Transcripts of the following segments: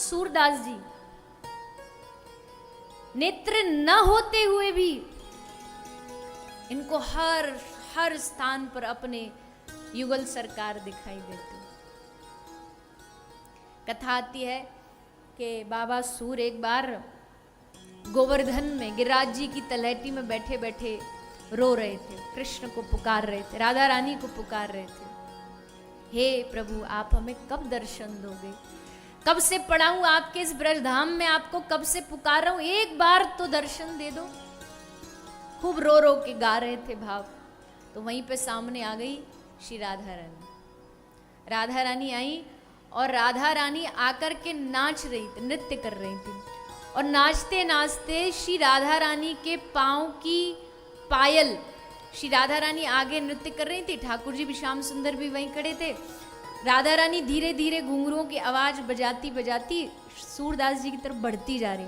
सूरदास जी नेत्र न होते हुए भी इनको हर स्थान पर अपने युगल सरकार दिखाई देते। कथा आती है कि बाबा सूर एक बार गोवर्धन में गिरिराज जी की तलहटी में बैठे बैठे रो रहे थे, कृष्ण को पुकार रहे थे, राधा रानी को पुकार रहे थे, हे प्रभु आप हमें कब दर्शन दोगे, कब से पड़ा हूं आपके इस ब्रजधाम में, आपको कब से पुकार रहा हूं, एक बार तो दर्शन दे दो। खूब रो रो के गा रहे थे भाव। तो वहीं पे सामने आ गई श्री राधा रानी। राधा रानी आई और राधा रानी आकर के नाच रही थी, नृत्य कर रही थी, और नाचते नाचते श्री राधा रानी के पांव की पायल, श्री राधा रानी आगे नृत्य कर रही थी, ठाकुर जी भी श्याम सुंदर भी वहीं खड़े थे। राधा रानी धीरे धीरे घुंघरुओं की आवाज बजाती बजाती सूरदास जी की तरफ बढ़ती जा रही।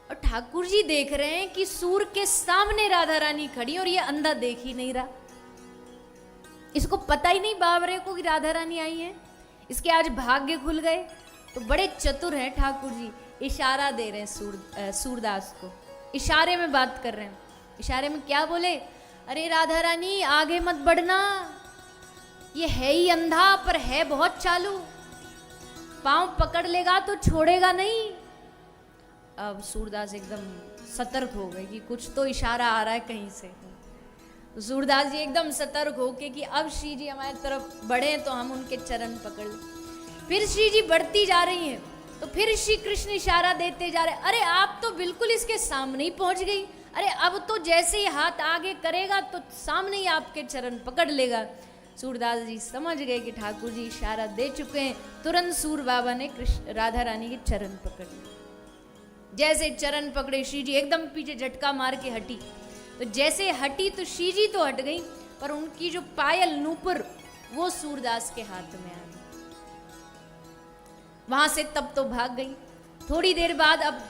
और ठाकुर जी देख रहे हैं कि सूर के सामने राधा रानी खड़ी और ये अंधा देख ही नहीं रहा। इसको पता ही नहीं बावरे को कि राधा रानी आई है। इसके आज भाग्य खुल गए। तो बड़े चतुर हैं ठाकुर जी, इशारा दे रहे हैं सूरदास को, इशारे में बात कर रहे हैं। इशारे में क्या बोले, अरे राधा रानी आगे मत बढ़ना, ये है ही अंधा पर है बहुत चालू, पांव पकड़ लेगा तो छोड़ेगा नहीं। अब सूरदास एकदम सतर्क हो गए कि कुछ तो इशारा आ रहा है कहीं से। तो सूरदास जी एकदम सतर्क हो के कि अब श्री जी हमारी तरफ बढ़े तो हम उनके चरण पकड़ लें। फिर श्री जी बढ़ती जा रही हैं तो फिर श्री कृष्ण इशारा देते जा रहे, अरे आप तो बिल्कुल इसके सामने ही पहुंच गई, अरे अब तो जैसे ही हाथ आगे करेगा तो सामने ही आपके चरण पकड़ लेगा। सूरदास जी समझ गए कि ठाकुर जी इशारा दे चुके हैं। तुरंत सूर बाबा ने राधा रानी के चरण पकड़ लिए। जैसे चरण पकड़े श्री जी एकदम पीछे झटका मार के हटी। तो जैसे हटी तो श्री जी तो हट गई, पर उनकी जो पायल नूपुर वो सूरदास के हाथ में आ गई। वहां से तब तो भाग गई। थोड़ी देर बाद अब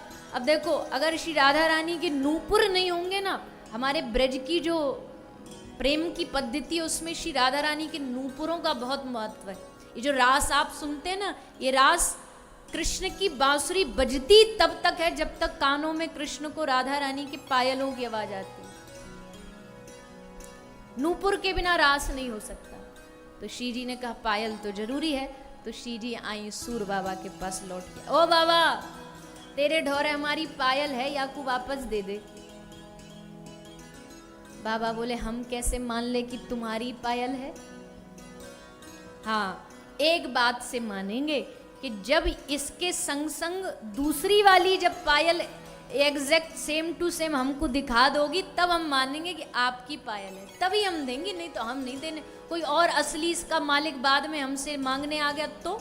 देखो, अगर श्री राधा रानी के नूपुर नहीं होंगे ना, हमारे ब्रज की जो प्रेम की पद्धति है उसमें श्री राधा रानी के नूपुरों का बहुत महत्व है। ये जो रास आप सुनते हैं ना, ये रास कृष्ण की बांसुरी बजती तब तक है जब तक कानों में कृष्ण को राधा रानी के पायलों की आवाज आती है। नूपुर के बिना रास नहीं हो सकता। तो श्री जी ने कहा पायल तो जरूरी है। तो श्री जी आई सूर बाबा के पास लौट के, ओ बाबा तेरे ढोरे हमारी पायल है, या को वापस दे दे। बाबा बोले हम कैसे मान ले कि तुम्हारी पायल है। हाँ, एक बात से मानेंगे कि जब इसके संग संग दूसरी वाली जब पायल एग्जैक्ट सेम टू सेम हमको दिखा दोगी तब हम मानेंगे कि आपकी पायल है, तभी हम देंगे, नहीं तो हम नहीं देने। कोई और असली इसका मालिक बाद में हमसे मांगने आ गया तो।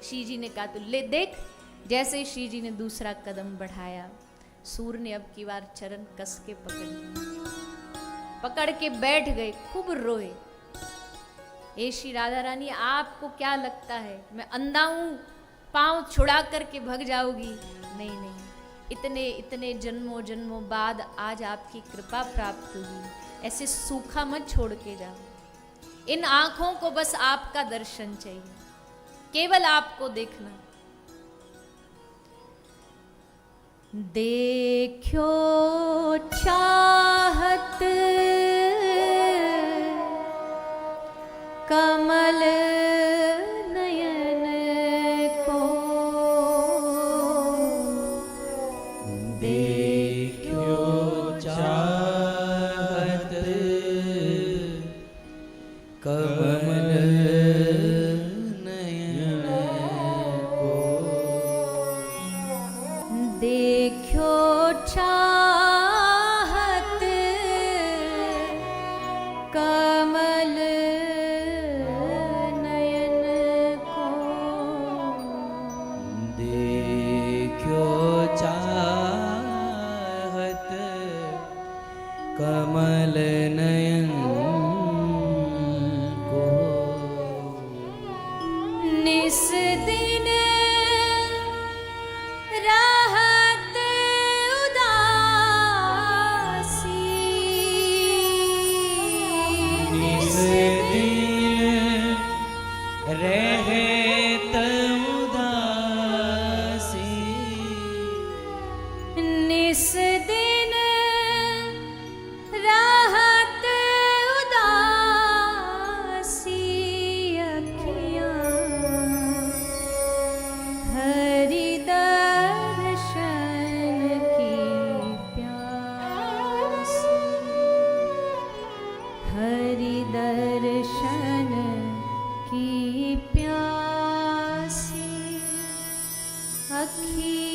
श्री जी ने कहा तो ले देख। जैसे श्री जी ने दूसरा कदम बढ़ाया, सूर ने अब की बार चरण कस के पकड़ के बैठ गए, खूब रोए। हे श्री राधा रानी आपको क्या लगता है मैं अंधा हूं, पांव छुड़ा करके भग जाओगी? नहीं नहीं, इतने इतने जन्मों जन्मों बाद आज आपकी कृपा प्राप्त हुई, ऐसे सूखा मत छोड़ के जाओ। इन आंखों को बस आपका दर्शन चाहिए, केवल आपको देखना। देखो चाहत कमल नयन को, देखो चाहत कमल नयन को, देखो चाहत कमल नयन को, देखो चाहत कमल नयन को, निस दिन राहत उदासी, निस दिन रहत प्यासी अखी